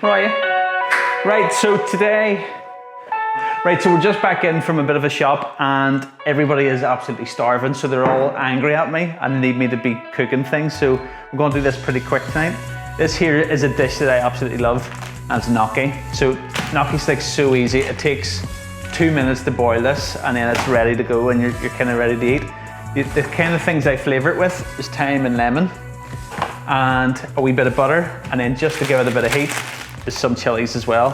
How are you? Right, so we're just back in from a bit of a shop and everybody is absolutely starving, so they're all angry at me and they need me to be cooking things, so I'm going to do this pretty quick tonight. This here is a dish that I absolutely love, and it's gnocchi. So gnocchi's like so easy. It takes 2 minutes to boil this and then it's ready to go and you're kind of ready to eat. The kind of things I flavour it with is thyme and lemon and a wee bit of butter, and then just to give it a bit of heat is some chilies as well.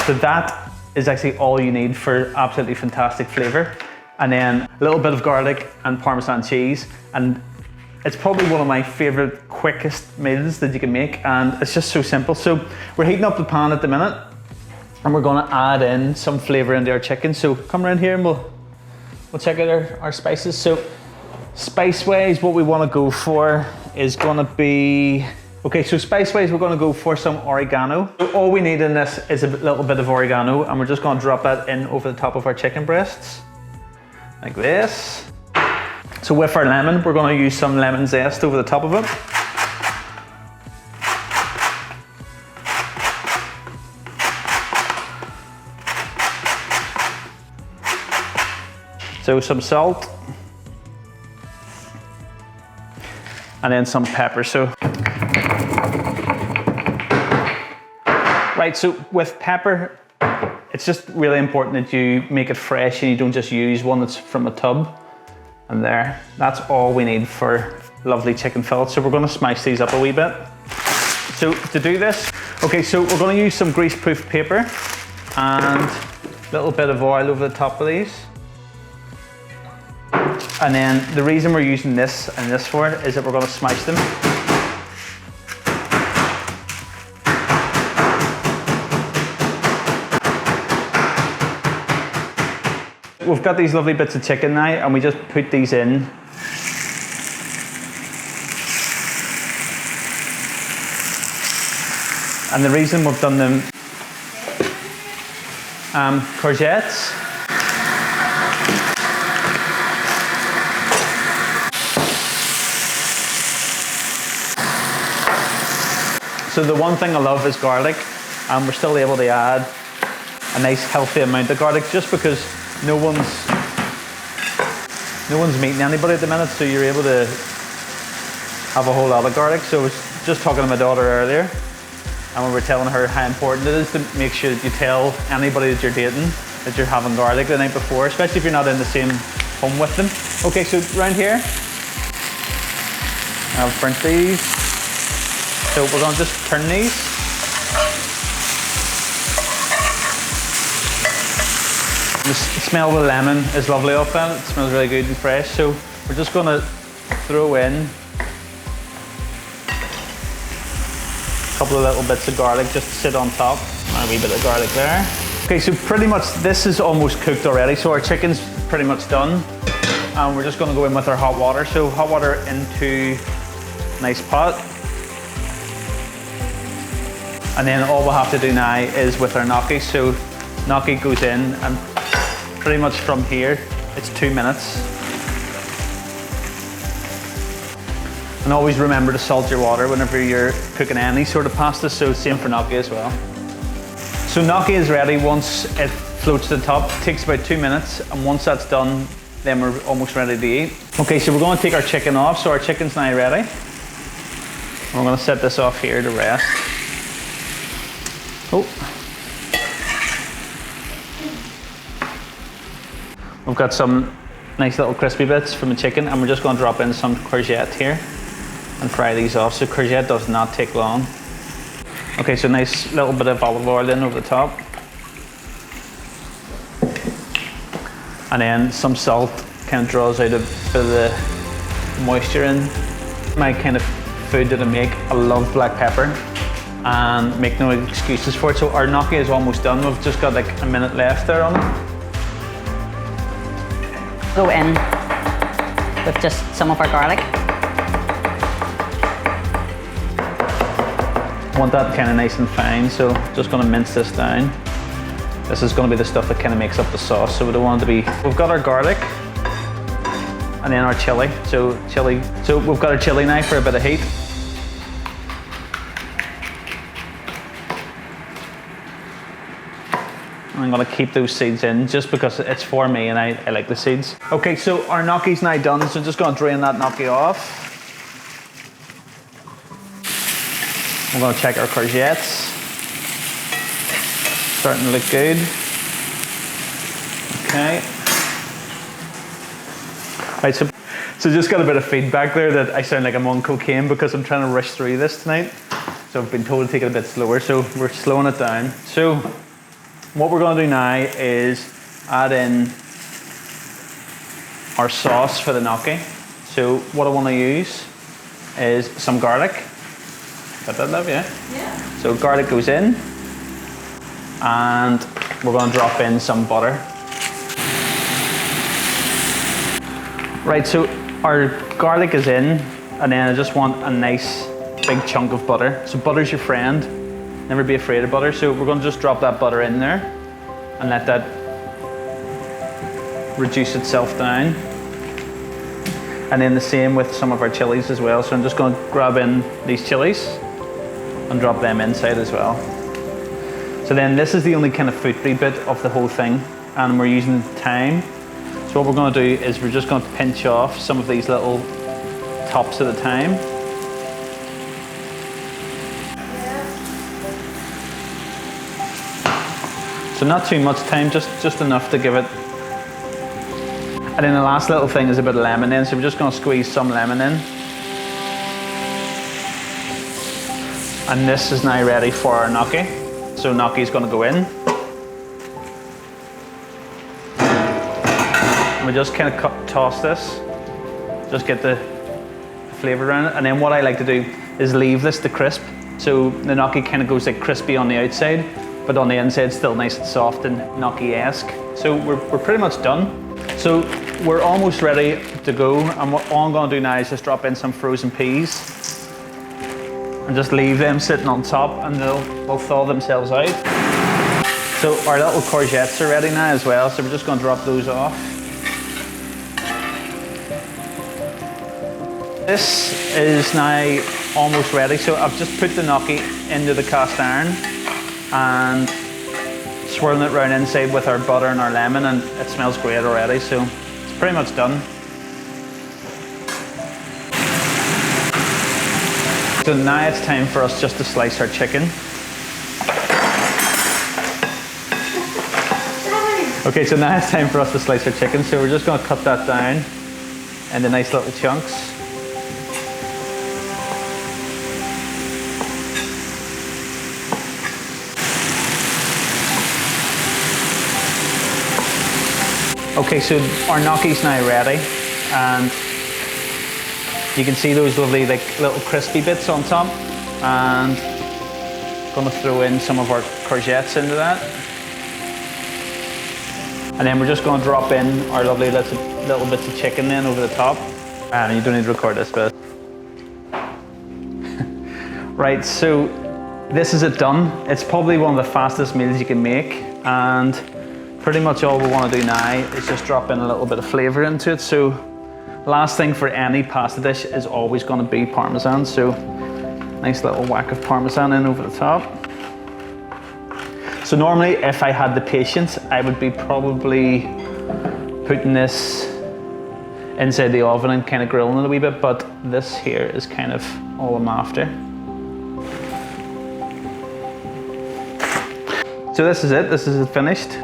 So that is actually all you need for absolutely fantastic flavour. And then a little bit of garlic and Parmesan cheese, and it's probably one of my favourite quickest meals that you can make, and it's just so simple. So we're heating up the pan at the minute and we're going to add in some flavour into our chicken. So come around here and we'll check out our spices. So spice wise, what we want to go for is going to be, okay, so spice wise we're going to go for some oregano. So all we need in this is a little bit of oregano, and we're just going to drop that in over the top of our chicken breasts like this. So with our lemon, we're going to use some lemon zest over the top of it. So some salt. And then some pepper. So, right, so with pepper, it's just really important that you make it fresh and you don't just use one that's from a tub. And there, that's all we need for lovely chicken fillets. So we're going to smash these up a wee bit. So to do this, okay, so we're going to use some greaseproof paper and a little bit of oil over the top of these. And then the reason we're using this and this for it is that we're going to smash them. We've got these lovely bits of chicken now and we just put these in. And the reason we've done them courgettes. So the one thing I love is garlic, and we're still able to add a nice healthy amount of garlic just because no one's meeting anybody at the minute, so you're able to have a whole lot of garlic. So I was just talking to my daughter earlier and we were telling her how important it is to make sure that you tell anybody that you're dating that you're having garlic the night before, especially if you're not in the same home with them. Okay, so round here, I've burnt these. So we're going to just turn these. The smell of the lemon is lovely off them. It smells really good and fresh. So we're just going to throw in a couple of little bits of garlic just to sit on top. And a wee bit of garlic there. Okay, so pretty much this is almost cooked already. So our chicken's pretty much done. And we're just going to go in with our hot water. So hot water into a nice pot. And then all we'll have to do now is with our gnocchi. So gnocchi goes in and pretty much from here, it's 2 minutes. And always remember to salt your water whenever you're cooking any sort of pasta, so same for gnocchi as well. So gnocchi is ready once it floats to the top. It takes about 2 minutes, and once that's done, then we're almost ready to eat. Okay, so we're going to take our chicken off. So our chicken's now ready. We're going to set this off here to rest. Oh. We've got some nice little crispy bits from the chicken, and we're just going to drop in some courgette here and fry these off. So courgette does not take long. Okay, so nice little bit of olive oil in over the top. And then some salt kind of draws out a bit of the moisture in. My kind of food that I make, I love black pepper and make no excuses for it. So our gnocchi is almost done. We've just got like a minute left there on it. Go in with just some of our garlic. Want that kind of nice and fine, so just going to mince this down. This is going to be the stuff that kind of makes up the sauce, so we don't want it to be... We've got our garlic and then our chili. So we've got our chili now for a bit of heat. I'm gonna keep those seeds in just because it's for me and I like the seeds. Okay, so our gnocchi's now done, so just gonna drain that gnocchi off. I'm gonna check our courgettes. Starting to look good. Okay. Right, so just got a bit of feedback there that I sound like I'm on cocaine because I'm trying to rush through this tonight. So I've been told to take it a bit slower, so we're slowing it down. So what we're gonna do now is add in our sauce for the gnocchi. So what I wanna use is some garlic. Got that, love, yeah? Yeah. So garlic goes in, and we're gonna drop in some butter. Right, so our garlic is in, and then I just want a nice big chunk of butter. So butter's your friend. Never be afraid of butter. So we're gonna just drop that butter in there and let that reduce itself down. And then the same with some of our chilies as well. So I'm just gonna grab in these chilies and drop them inside as well. So then this is the only kind of foodie bit of the whole thing, and we're using thyme. So what we're gonna do is we're just gonna pinch off some of these little tops of the thyme. So not too much thyme, just enough to give it. And then the last little thing is a bit of lemon in, so we're just gonna squeeze some lemon in. And this is now ready for our gnocchi. So gnocchi's gonna go in. And we just kind of toss this, just get the flavor around it. And then what I like to do is leave this to crisp. So the gnocchi kind of goes like crispy on the outside, but on the inside still nice and soft and gnocchi-esque. So we're pretty much done. So we're almost ready to go. And what all I'm gonna do now is just drop in some frozen peas and just leave them sitting on top, and they'll thaw themselves out. So our little courgettes are ready now as well, so we're just gonna drop those off. This is now almost ready, so I've just put the gnocchi into the cast iron and swirling it around inside with our butter and our lemon, and it smells great already, so it's pretty much done. So now it's time for us just to slice our chicken. Okay, so now it's time for us to slice our chicken, so we're just going to cut that down into nice little chunks. Okay, so our gnocchi's now ready, and you can see those lovely like little crispy bits on top, and gonna throw in some of our courgettes into that. And then we're just gonna drop in our lovely little bits of chicken then over the top. And you don't need to record this bit. Right, so this is it done. It's probably one of the fastest meals you can make, and pretty much all we want to do now is just drop in a little bit of flavour into it. So last thing for any pasta dish is always going to be Parmesan. So nice little whack of Parmesan in over the top. So normally if I had the patience, I would be probably putting this inside the oven and kind of grilling it a wee bit, but this here is kind of all I'm after. So this is it finished.